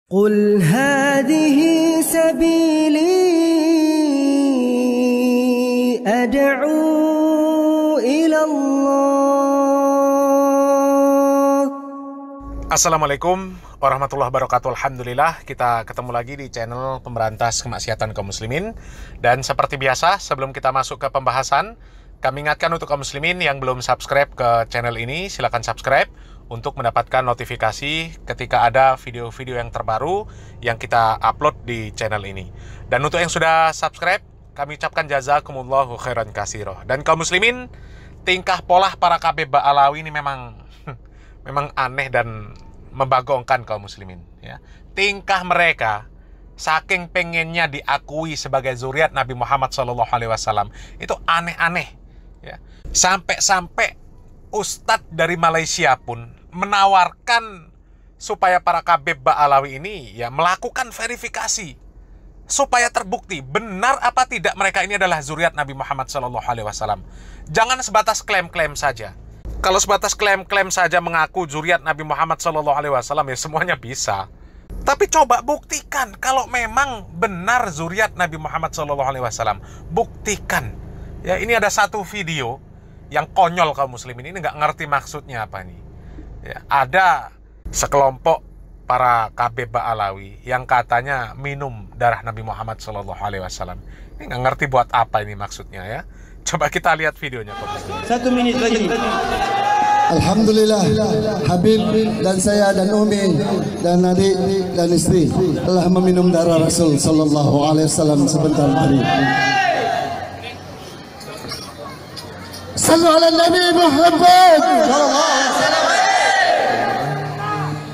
قل هذه سبيلي أدعو إلى الله. Assalamualaikum warahmatullahi wabarakatuh. Alhamdulillah kita ketemu lagi di channel pemberantas kemaksiatan kaum muslimin. Dan seperti biasa, sebelum kita masuk ke pembahasan, kami ingatkan untuk kaum muslimin yang belum subscribe ke channel ini, silakan subscribe untuk mendapatkan notifikasi ketika ada video-video yang terbaru yang kita upload di channel ini. Dan untuk yang sudah subscribe, kami ucapkan jazakumullahu khairan katsiro. Dan kaum muslimin, tingkah pola para KB Ba'alawi ini memang aneh dan membagongkan kaum muslimin, ya. Tingkah mereka saking pengennya diakui sebagai zuriat Nabi Muhammad SAW itu aneh-aneh, ya. Sampai-sampai ustadz dari Malaysia pun menawarkan supaya para KB Ba'alawi ini ya melakukan verifikasi supaya terbukti benar apa tidak mereka ini adalah zuriat Nabi Muhammad SAW. Jangan sebatas klaim-klaim saja. Kalau sebatas klaim-klaim saja mengaku zuriat Nabi Muhammad SAW ya semuanya bisa. Tapi coba buktikan kalau memang benar zuriat Nabi Muhammad SAW. Buktikan. Ya, ini ada satu video yang konyol kaum muslimin ini, nggak ngerti maksudnya apa nih. Ya, ada sekelompok para KB Ba'alawi yang katanya minum darah Nabi Muhammad SAW. Ini nggak ngerti buat apa ini maksudnya, ya. Coba kita lihat videonya kaum muslimin. 1 menit lagi. Alhamdulillah, Habib dan saya dan Umi dan adik dan istri telah meminum darah Rasul Sallallahu Alaihi Wasallam sebentar tadi. Sallu ala Nabi Muhammad.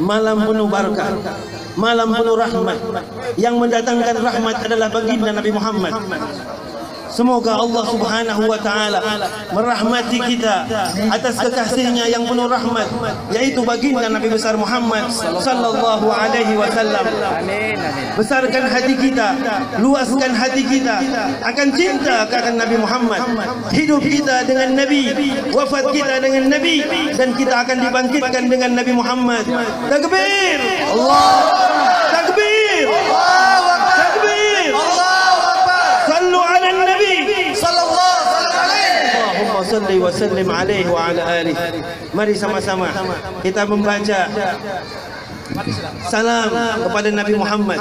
Malam penuh barakah, malam penuh rahmat. Yang mendatangkan rahmat adalah baginda Nabi Muhammad. Semoga Allah Subhanahu wa Ta'ala merahmati kita atas kekasihnya yang penuh rahmat, yaitu baginda Nabi besar Muhammad sallallahu alaihi wasallam. Besarkan hati kita, luaskan hati kita akan cinta kepada Nabi Muhammad. Hidup kita dengan Nabi, wafat kita dengan Nabi, dan kita akan dibangkitkan dengan Nabi Muhammad. Takbir! Allah! Takbir! Allah! Takbir! Sallu ala Nabi sallallahu alaihi Allahumma salli wa sallim alaihi wa ala alihi. Mari sama-sama kita membaca salam kepada Nabi Muhammad.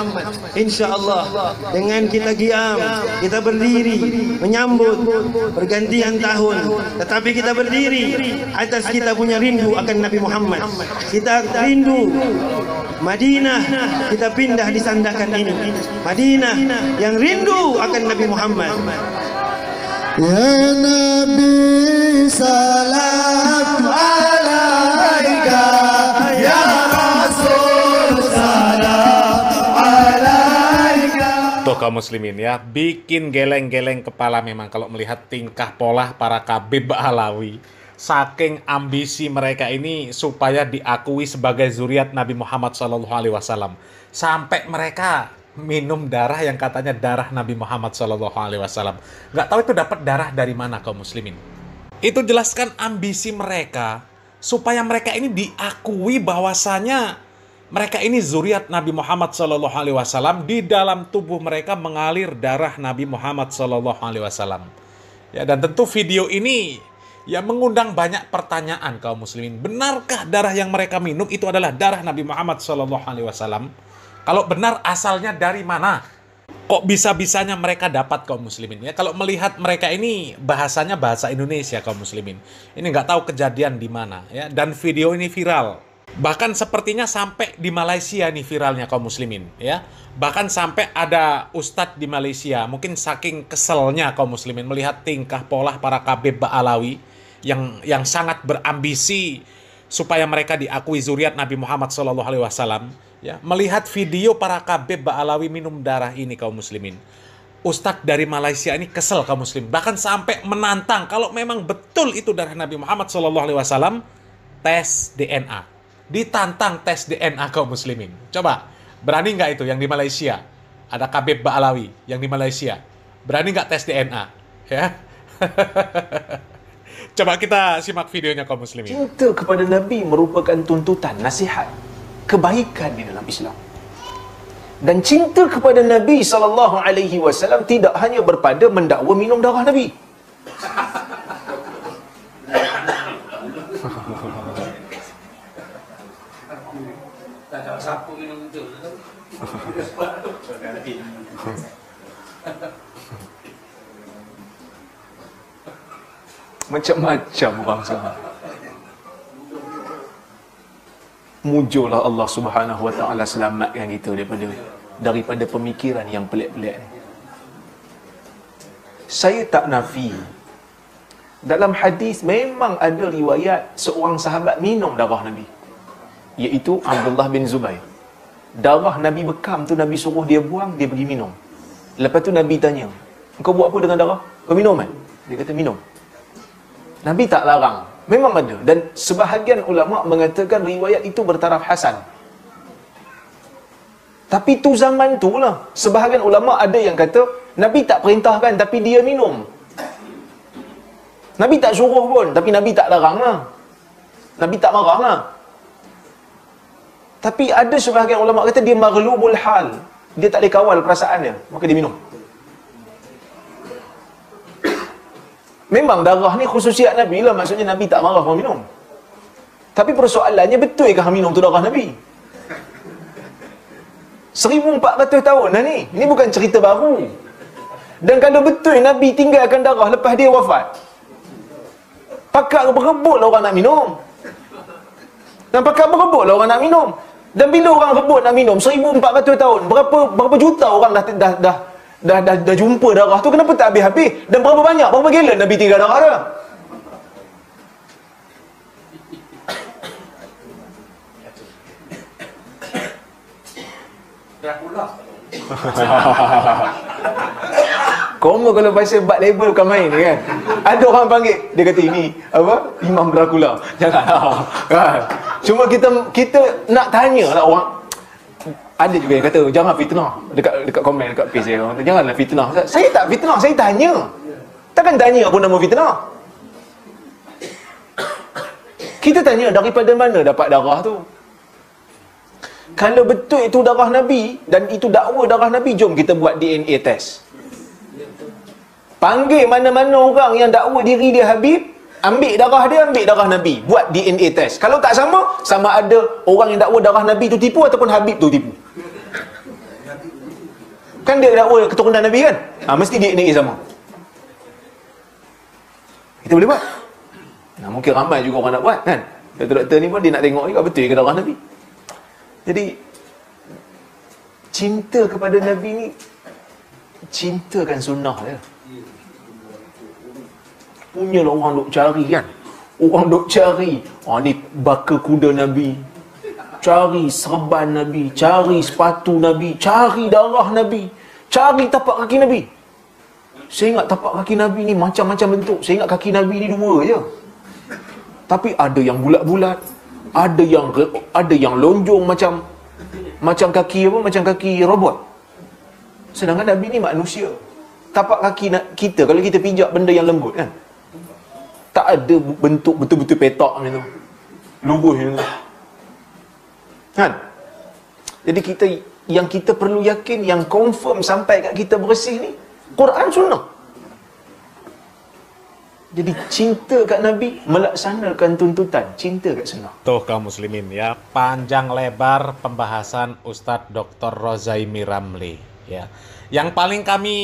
InsyaAllah dengan kita diam, kita berdiri menyambut pergantian tahun, tetapi kita berdiri atas kita punya rindu akan Nabi Muhammad. Kita rindu Madinah, kita pindah di sandakan ini. Madinah yang rindu akan Nabi Muhammad. Ya Nabi salam alaika, ya Rasul salam alaika. Tuh kaum muslimin ya, bikin geleng-geleng kepala memang kalau melihat tingkah pola para KB Ba'alawi. Saking ambisi mereka ini supaya diakui sebagai zuriat Nabi Muhammad SAW. Sampai mereka minum darah yang katanya darah Nabi Muhammad SAW. Nggak tahu itu dapat darah dari mana kaum muslimin. Itu jelaskan ambisi mereka supaya mereka ini diakui bahwasanya mereka ini zuriat Nabi Muhammad SAW. Di dalam tubuh mereka mengalir darah Nabi Muhammad SAW. Ya, dan tentu video ini ya mengundang banyak pertanyaan kaum muslimin. Benarkah darah yang mereka minum itu adalah darah Nabi Muhammad SAW? Kalau benar, asalnya dari mana? Kok bisa-bisanya mereka dapat kaum muslimin? Ya, kalau melihat mereka ini bahasanya bahasa Indonesia kaum muslimin. Ini nggak tahu kejadian di mana, ya. Dan video ini viral. Bahkan sepertinya sampai di Malaysia nih viralnya kaum muslimin, ya. Bahkan sampai ada ustadz di Malaysia, mungkin saking keselnya kaum muslimin melihat tingkah pola para KB Ba'alawi yang sangat berambisi supaya mereka diakui zuriat Nabi Muhammad SAW, ya, melihat video para KB Ba'alawi minum darah ini kaum muslimin. Ustadz dari Malaysia ini kesel kaum muslim, bahkan sampai menantang kalau memang betul itu darah Nabi Muhammad SAW, tes DNA. Ditantang tes DNA kaum muslimin. Coba, berani nggak itu yang di Malaysia? Ada KB Ba'alawi yang di Malaysia. Berani nggak tes DNA? Ya. Coba kita simak videonya kaum muslimin. Cinta kepada Nabi merupakan tuntutan, nasihat, kebaikan di dalam Islam. Dan cinta kepada Nabi SAW tidak hanya berpada mendakwa minum darah Nabi. Macam-macam orang sekarang. Mujurlah Allah Subhanahu Wa Taala selamatkan kita daripada pemikiran yang pelik-pelik ni. Saya tak nafi, dalam hadis memang ada riwayat seorang sahabat minum darah Nabi, iaitu Abdullah bin Zubair. Darah Nabi bekam tu Nabi suruh dia buang, dia pergi minum. Lepas tu Nabi tanya, "Kau buat apa dengan darah? Kau minum kan?" Dia kata minum. Nabi tak larang. Memang ada. Dan sebahagian ulama mengatakan riwayat itu bertaraf hasan. Tapi tu zaman tu lah. Sebahagian ulama ada yang kata Nabi tak perintahkan tapi dia minum. Nabi tak suruh pun, tapi Nabi tak larang lah. Nabi tak marah lah. Tapi ada sebahagian ulama kata dia maghlubul hal. Dia tak boleh kawal perasaan dia, maka dia minum. Memang darah ni khususiat Nabi lah. Maksudnya Nabi tak marah orang minum. Tapi persoalannya, betulkah minum tu darah Nabi? 1400 tahun dah ni. Ini bukan cerita baru. Dan kalau betul Nabi tinggalkan darah lepas dia wafat, pakak berebut lah orang nak minum. Dan pakak berebut lah orang nak minum. Dan bila orang rebut nak minum 1400 tahun, berapa juta orang dah jumpa darah tu, kenapa tak habis-habis? Dan berapa banyak, berapa gila Nabi tinggal darah dia? Koma kalau pasal bab label bukan main ni kan. Ada orang panggil, dia kata ini apa? Imam Dracula. Jangan. Kan? Cuma kita nak tanya lah orang. Ada juga yang kata jangan fitnah. Dekat komen dekat page saya orang kata janganlah fitnah. Saya tak fitnah, saya tanya. Takkan tanya aku nama fitnah. Kita tanya daripada mana dapat darah tu? Kalau betul itu darah Nabi dan itu dakwa darah Nabi, jom kita buat DNA test. Panggil mana-mana orang yang dakwa diri dia Habib, ambil darah dia, ambil darah Nabi, buat DNA test. Kalau tak sama ada orang yang dakwa darah Nabi tu tipu ataupun Habib tu tipu. Kan dia dakwa keturunan Nabi kan? Mesti DNA sama. Kita boleh buat. Mungkin ramai juga orang nak buat kan. Doktor-doktor ni pun dia nak tengok juga betul ke darah Nabi. Jadi cinta kepada Nabi ni, cintakan sunnah dia. Punyalah orang duk cari kan. Orang duk cari, ni baka kuda Nabi, cari serban Nabi, cari sepatu Nabi, cari darah Nabi, cari tapak kaki Nabi. Saya ingat tapak kaki Nabi ni macam-macam bentuk. Saya ingat kaki Nabi ni 2 je. Tapi ada yang bulat-bulat, ada yang lonjong macam kaki apa? Macam kaki robot. Sedangkan Nabi ni manusia. Tapak kaki kita, kalau kita pijak benda yang lembut kan, tak ada bentuk betul-betul petak macam tu, lurus macam tu kan. Jadi kita perlu yakin, yang confirm sampai kat kita bersih ni Quran Sunnah. Jadi cinta kat Nabi, melaksanakan tuntutan cinta kat sunnah. Tuh kaum muslimin ya, panjang lebar pembahasan Ustadz Dr. Rozaimi Ramli ya. Yang paling kami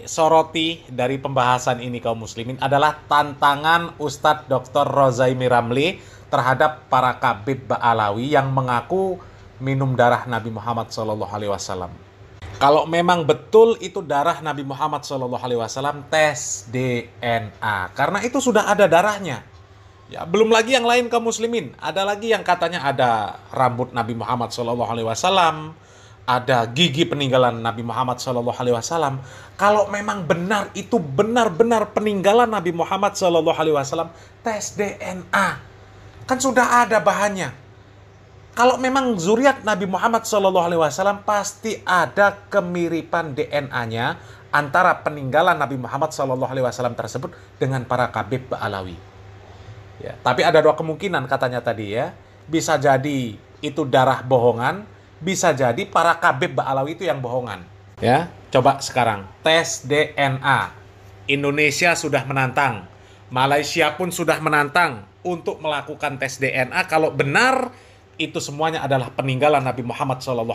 soroti dari pembahasan ini kaum muslimin adalah tantangan Ustadz Dr. Rozaimi Ramli terhadap para Khabib Ba'alawi yang mengaku minum darah Nabi Muhammad SAW. Kalau memang betul itu darah Nabi Muhammad SAW, tes DNA. Karena itu sudah ada darahnya. Ya, belum lagi yang lain kaum muslimin. Ada lagi yang katanya ada rambut Nabi Muhammad SAW, ada gigi peninggalan Nabi Muhammad SAW. Kalau memang benar itu benar-benar peninggalan Nabi Muhammad SAW, tes DNA. Kan sudah ada bahannya. Kalau memang zuriat Nabi Muhammad SAW, pasti ada kemiripan DNA-nya antara peninggalan Nabi Muhammad SAW tersebut dengan para Khabib Ba'alawi. Ya, tapi ada 2 kemungkinan katanya tadi ya. Bisa jadi itu darah bohongan, bisa jadi para Khabib Ba'alawi itu yang bohongan. Ya, coba sekarang tes DNA. Indonesia sudah menantang, Malaysia pun sudah menantang untuk melakukan tes DNA. Kalau benar itu semuanya adalah peninggalan Nabi Muhammad SAW.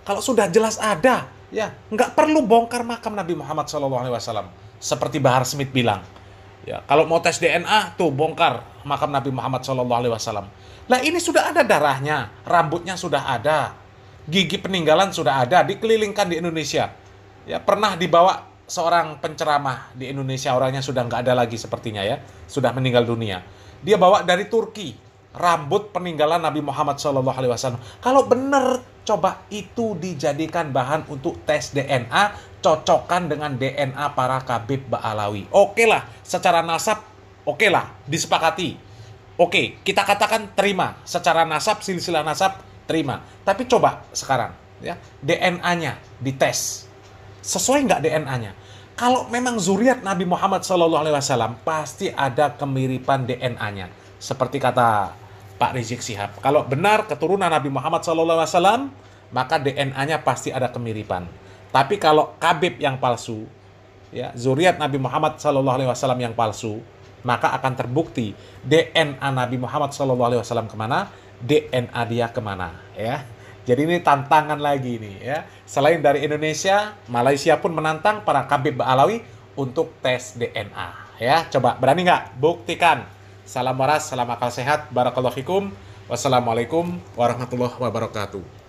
Kalau sudah jelas ada, ya nggak perlu bongkar makam Nabi Muhammad SAW. Seperti Bahar Smith bilang, ya kalau mau tes DNA tuh bongkar makam Nabi Muhammad SAW. Lah ini sudah ada darahnya, rambutnya sudah ada, gigi peninggalan sudah ada, dikelilingkan di Indonesia. Ya pernah dibawa seorang penceramah di Indonesia, orangnya sudah nggak ada lagi sepertinya ya, sudah meninggal dunia. Dia bawa dari Turki rambut peninggalan Nabi Muhammad SAW. Kalau benar, coba itu dijadikan bahan untuk tes DNA, cocokkan dengan DNA para Khabib Ba'alawi. Oke lah, secara nasab, oke lah, disepakati. Oke, kita katakan terima, secara nasab, silsilah nasab, terima. Tapi coba sekarang, ya DNA-nya dites. Sesuai nggak DNA-nya? Kalau memang zuriat Nabi Muhammad SAW, pasti ada kemiripan DNA-nya. Seperti kata Pak Rizik Syihab, kalau benar keturunan Nabi Muhammad SAW, maka DNA-nya pasti ada kemiripan. Tapi kalau Khabib yang palsu, ya zuriat Nabi Muhammad SAW yang palsu, maka akan terbukti DNA Nabi Muhammad SAW kemana, DNA dia kemana. Ya, jadi ini tantangan lagi nih ya. Selain dari Indonesia, Malaysia pun menantang para Khabib Ba'alawi untuk tes DNA. Ya, coba berani nggak? Buktikan. Salam waras, salam akal sehat. Barakallahu fikum. Wassalamualaikum warahmatullahi wabarakatuh.